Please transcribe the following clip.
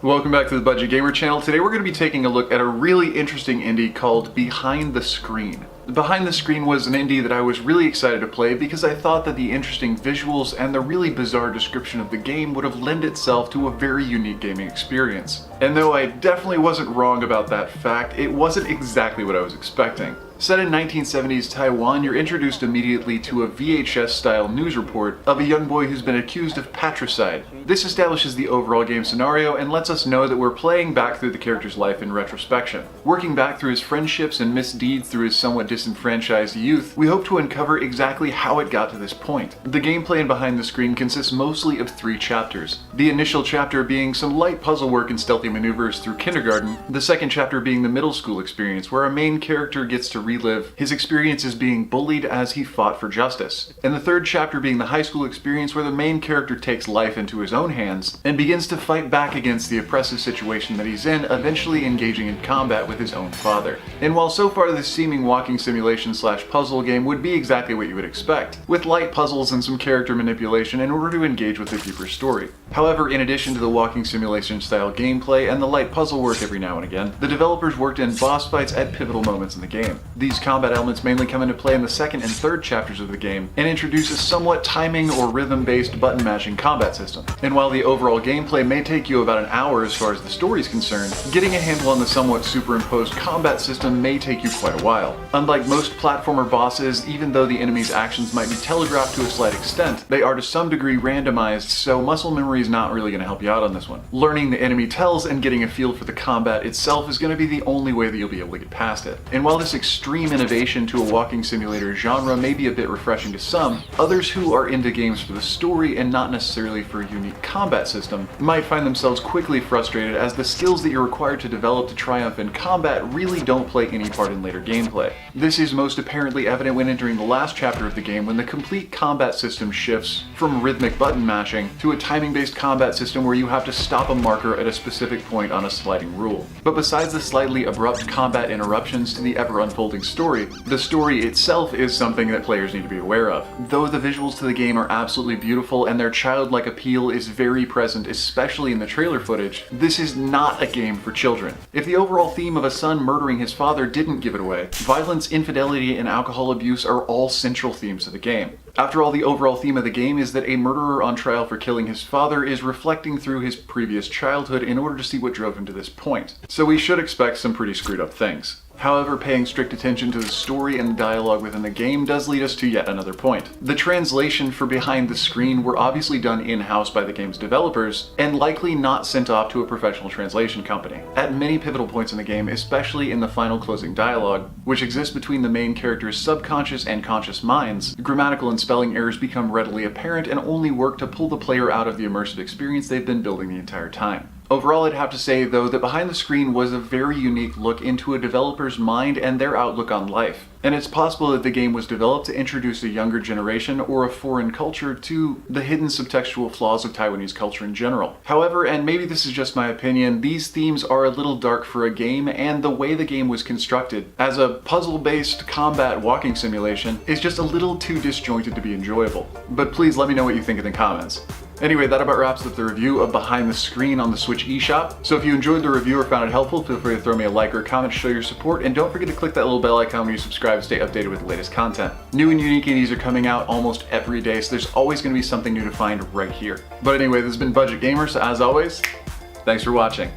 Welcome back to the Budget Gamer channel. Today we're going to be taking a look at a really interesting indie called Behind the Screen. Behind the Screen was an indie that I was really excited to play because I thought that the interesting visuals and the really bizarre description of the game would have lent itself to a very unique gaming experience. And though I definitely wasn't wrong about that fact, it wasn't exactly what I was expecting. Set in 1970s Taiwan, you're introduced immediately to a VHS-style news report of a young boy who's been accused of patricide. This establishes the overall game scenario and lets us know that we're playing back through the character's life in retrospection. Working back through his friendships and misdeeds through his somewhat disenfranchised youth, we hope to uncover exactly how it got to this point. The gameplay in Behind the Screen consists mostly of 3 chapters. The initial chapter being some light puzzle work and stealthy maneuvers through kindergarten, the second chapter being the middle school experience where our main character gets to relive his experiences being bullied as he fought for justice, and the third chapter being the high school experience where the main character takes life into his own hands and begins to fight back against the oppressive situation that he's in, eventually engaging in combat with his own father. And while so far this seeming walking simulation slash puzzle game would be exactly what you would expect, with light puzzles and some character manipulation in order to engage with the deeper story. However, in addition to the walking simulation style gameplay and the light puzzle work every now and again, the developers worked in boss fights at pivotal moments in the game. These combat elements mainly come into play in the second and third chapters of the game and introduce a somewhat timing or rhythm-based button mashing combat system. And while the overall gameplay may take you about an hour as far as the story is concerned, getting a handle on the somewhat superimposed combat system may take you quite a while. Unlike most platformer bosses, even though the enemy's actions might be telegraphed to a slight extent, they are to some degree randomized, so muscle memory is not really going to help you out on this one. Learning the enemy tells and getting a feel for the combat itself is going to be the only way that you'll be able to get past it. And while this extreme innovation to a walking simulator genre may be a bit refreshing to some, others who are into games for the story and not necessarily for a unique combat system might find themselves quickly frustrated as the skills that you're required to develop to triumph in combat really don't play any part in later gameplay. This is most apparently evident when entering the last chapter of the game, when the complete combat system shifts from rhythmic button mashing to a timing-based combat system where you have to stop a marker at a specific point on a sliding rule. But besides the slightly abrupt combat interruptions to the ever-unfolding story, the story itself is something that players need to be aware of. Though the visuals to the game are absolutely beautiful and their childlike appeal is very present, especially in the trailer footage, this is not a game for children. If the overall theme of a son murdering his father didn't give it away, violence, infidelity, and alcohol abuse are all central themes of the game. After all, the overall theme of the game is that a murderer on trial for killing his father is reflecting through his previous childhood in order to see what drove him to this point. So we should expect some pretty screwed up things. However, paying strict attention to the story and the dialogue within the game does lead us to yet another point. The translation for Behind the Screen were obviously done in-house by the game's developers, and likely not sent off to a professional translation company. At many pivotal points in the game, especially in the final closing dialogue, which exists between the main character's subconscious and conscious minds, grammatical and spelling errors become readily apparent and only work to pull the player out of the immersive experience they've been building the entire time. Overall, I'd have to say, though, that Behind the Screen was a very unique look into a developer's mind and their outlook on life. And it's possible that the game was developed to introduce a younger generation or a foreign culture to the hidden subtextual flaws of Taiwanese culture in general. However, and maybe this is just my opinion, these themes are a little dark for a game, and the way the game was constructed as a puzzle-based combat walking simulation is just a little too disjointed to be enjoyable. But please let me know what you think in the comments. Anyway, that about wraps up the review of Behind the Screen on the Switch eShop. So if you enjoyed the review or found it helpful, feel free to throw me a like or a comment to show your support, and don't forget to click that little bell icon when you subscribe to stay updated with the latest content. New and unique indies are coming out almost every day, so there's always going to be something new to find right here. But anyway, this has been Budget Gamer, so as always, thanks for watching.